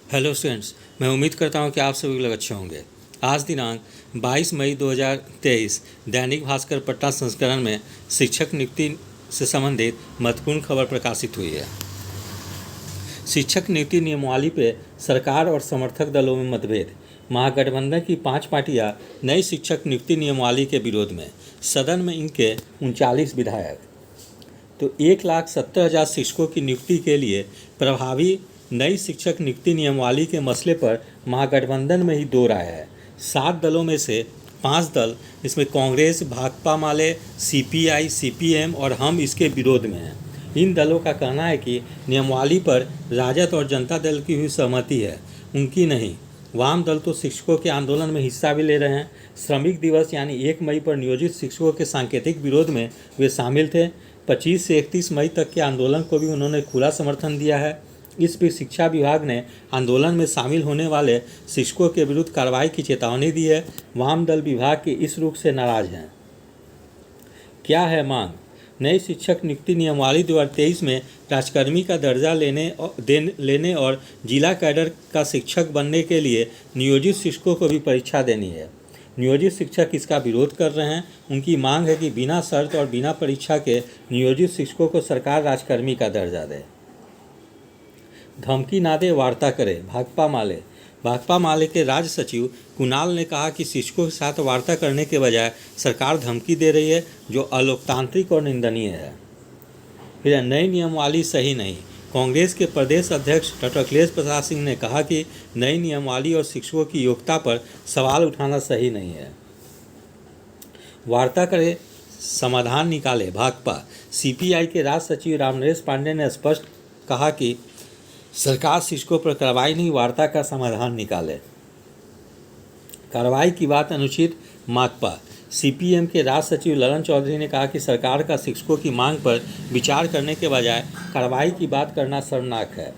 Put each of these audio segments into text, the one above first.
Hello students, मैं उम्मीद करता हूं कि आप सभी लोग अच्छे होंगे। आज दिनांक 22 मई 2023 दैनिक भास्कर पटना संस्करण में शिक्षक नियुक्ति से संबंधित महत्वपूर्ण खबर प्रकाशित हुई है। शिक्षक नियुक्ति नियमावली पे सरकार और समर्थक दलों में मतभेद। महागठबंधन की 5 पार्टियां नई शिक्षक नियुक्ति नियमावली के विरोध में। सदन में इनके 39 विधायक। तो 1,70,000 शिक्षकों की नियुक्ति के लिए प्रभावी नई शिक्षक नियुक्ति नियमावली के मसले पर महागठबंधन में ही दो राय है। 7 दलों में से 5 दल, इसमें कांग्रेस, भाकपा माले, सीपीआई, सीपीएम और हम इसके विरोध में हैं। इन दलों का कहना है कि नियमावली पर राजद और जनता दल की हुई सहमति है, उनकी नहीं। वाम दल तो शिक्षकों के आंदोलन में हिस्सा भी ले रहे हैं। श्रमिक दिवस यानी 1 मई पर नियोजित शिक्षकों के सांकेतिक विरोध में वे शामिल थे। 25 से 31 मई तक के आंदोलन को भी उन्होंने खुला समर्थन दिया है। इस बीच शिक्षा विभाग ने आंदोलन में शामिल होने वाले शिक्षकों के विरुद्ध कार्रवाई की चेतावनी दी है। वाम दल विभाग के इस रुख से नाराज हैं। क्या है मांग? नई शिक्षक नियुक्ति नियमावली 2023 में राजकर्मी का दर्जा लेने और जिला कैडर का शिक्षक बनने के लिए नियोजित शिक्षकों को भी परीक्षा देनी है। नियोजित शिक्षक इसका विरोध कर रहे हैं। उनकी मांग है कि बिना शर्त और बिना परीक्षा के नियोजित शिक्षकों को सरकार राजकर्मी का दर्जा दे। धमकी ना दे, वार्ता करे। भाकपा माले के राज्य सचिव कुणाल ने कहा कि शिक्षकों के साथ वार्ता करने के बजाय सरकार धमकी दे रही है, जो अलोकतांत्रिक और निंदनीय है। फिर नई नियमावली सही नहीं। कांग्रेस के प्रदेश अध्यक्ष डॉक्टर अखिलेश प्रसाद सिंह ने कहा कि नई नियमावली और शिक्षकों की योग्यता पर सवाल उठाना सही नहीं है। वार्ता करे, समाधान निकाले। भाकपा सीपीआई के राज्य सचिव रामनरेश पांडे ने स्पष्ट कहा कि सरकार शिक्षकों पर कार्रवाई नहीं, वार्ता का समाधान निकाले। कार्रवाई की बात अनुचित। माकपा सीपीएम के राज्य सचिव ललन चौधरी ने कहा कि सरकार का शिक्षकों की मांग पर विचार करने के बजाय कार्रवाई की बात करना शर्मनाक है।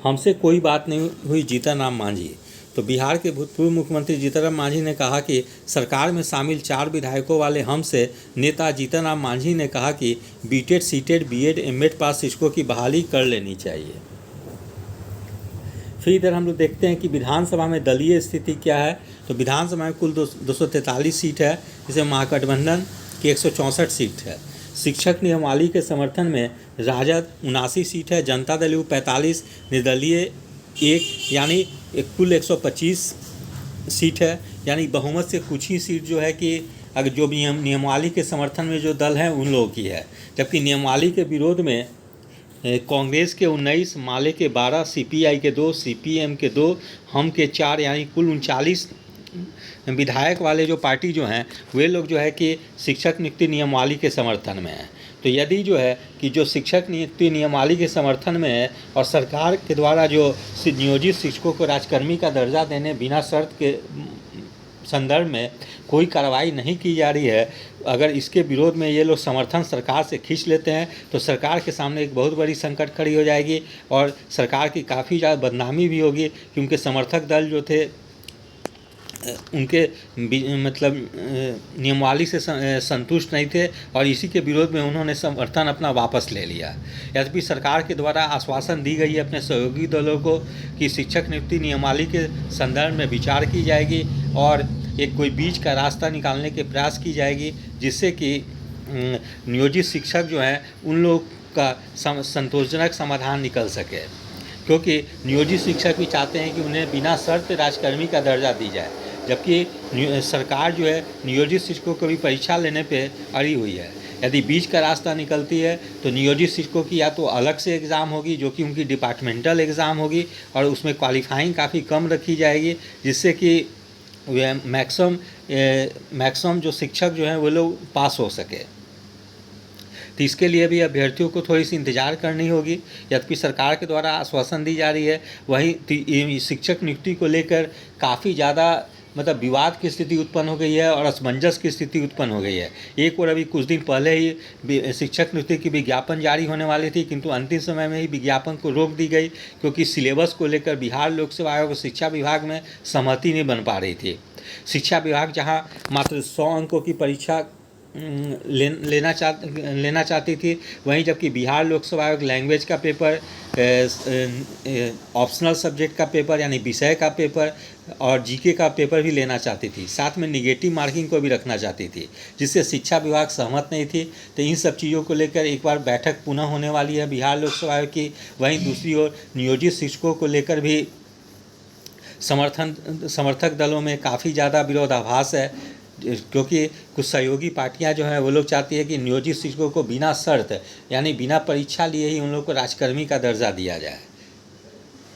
हमसे कोई बात नहीं हुई, जीतनराम मांझी। तो बिहार के भूतपूर्व मुख्यमंत्री जीतनराम मांझी ने कहा कि सरकार में शामिल 4 विधायकों वाले हमसे नेता जीतनराम मांझी ने कहा कि बीटेड, सीटेड, बीएड, एमएड पास शिक्षकों की बहाली कर लेनी चाहिए। फिर इधर हम लोग देखते हैं कि विधानसभा में दलीय स्थिति क्या है। तो विधानसभा में कुल 243 सीट है, जिसमें महागठबंधन की 164 सीट है। शिक्षक नियमावली के समर्थन में राजद 79 सीट है, जनता दल 45, निर्दलीय 1, यानी कुल 125 सीट है। यानी बहुमत से कुछ ही सीट जो है कि अगर जो नियमावली के समर्थन में जो दल हैं उन लोगों की है। जबकि नियमावली के विरोध में कांग्रेस के 19, माले के 12, सीपीआई के 2, सीपीएम के 2, हम के 4, यानी कुल 39 विधायक वाले जो पार्टी जो हैं वे लोग जो है कि शिक्षक नियुक्ति नियमावली के समर्थन में हैं। तो यदि जो है कि जो शिक्षक नियुक्ति नियमावली के समर्थन में है और सरकार के द्वारा जो नियोजित शिक्षकों को राजकर्मी का दर्जा देने बिना शर्त के संदर्भ में कोई कार्रवाई नहीं की जा रही है, अगर इसके विरोध में ये लोग समर्थन सरकार से खींच लेते हैं तो सरकार के सामने एक बहुत बड़ी संकट खड़ी हो जाएगी और सरकार की काफ़ी ज़्यादा बदनामी भी होगी, क्योंकि समर्थक दल जो थे उनके मतलब नियमावली से संतुष्ट नहीं थे और इसी के विरोध में उन्होंने समर्थन अपना वापस ले लिया। यद्यपि सरकार के द्वारा आश्वासन दी गई है अपने सहयोगी दलों को कि शिक्षक नियुक्ति नियमावली के संदर्भ में विचार की जाएगी और एक कोई बीच का रास्ता निकालने के प्रयास की जाएगी, जिससे कि नियोजित शिक्षक जो हैं उन लोग का संतोषजनक समाधान निकल सके। क्योंकि नियोजित शिक्षक भी चाहते हैं कि उन्हें बिना शर्त राजकर्मी का दर्जा दी जाए, जबकि सरकार जो है नियोजित शिक्षकों को भी परीक्षा लेने पे अड़ी हुई है। यदि बीच का रास्ता निकलती है तो नियोजित शिक्षकों की या तो अलग से एग्ज़ाम होगी, जो कि उनकी डिपार्टमेंटल एग्ज़ाम होगी और उसमें क्वालिफाइंग काफ़ी कम रखी जाएगी, जिससे कि मैक्सिमम जो शिक्षक जो हैं वो लोग पास हो सके। तो इसके लिए भी अभ्यर्थियों को थोड़ी सी इंतज़ार करनी होगी। यद्यपि सरकार के द्वारा आश्वासन दी जा रही है, वहीं शिक्षक नियुक्ति को लेकर काफ़ी ज़्यादा मतलब विवाद की स्थिति उत्पन्न हो गई है और असमंजस की स्थिति उत्पन्न हो गई है। एक और अभी कुछ दिन पहले ही शिक्षक नियुक्ति की विज्ञापन जारी होने वाली थी, किंतु अंतिम समय में ही विज्ञापन को रोक दी गई, क्योंकि सिलेबस को लेकर बिहार लोक सेवा आयोग और शिक्षा विभाग में सहमति नहीं बन पा रही थी। शिक्षा विभाग जहां मात्र 100 अंकों की परीक्षा लेना चाहती थी, वहीं जबकि बिहार लोक सेवा आयोग लैंग्वेज का पेपर ऑप्शनल सब्जेक्ट का पेपर यानी विषय का पेपर और जीके का पेपर भी लेना चाहती थी, साथ में निगेटिव मार्किंग को भी रखना चाहती थी, जिससे शिक्षा विभाग सहमत नहीं थी। तो इन सब चीज़ों को लेकर एक बार बैठक पुनः होने वाली है बिहार लोकसभा की। वहीं दूसरी ओर नियोजित शिक्षकों को लेकर भी समर्थक दलों में काफ़ी ज़्यादा विरोधाभास है, क्योंकि कुछ सहयोगी पार्टियां जो हैं वो लोग चाहती है कि नियोजित शिक्षकों को बिना शर्त यानी बिना परीक्षा लिए ही उन लोग को राजकर्मी का दर्जा दिया जाए।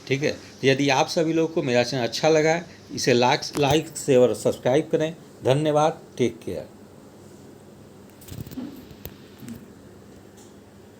ठीक है, यदि आप सभी लोग को मेरा चैनल अच्छा लगा है, इसे लाइक शेयर और सब्सक्राइब करें। धन्यवाद, टेक केयर।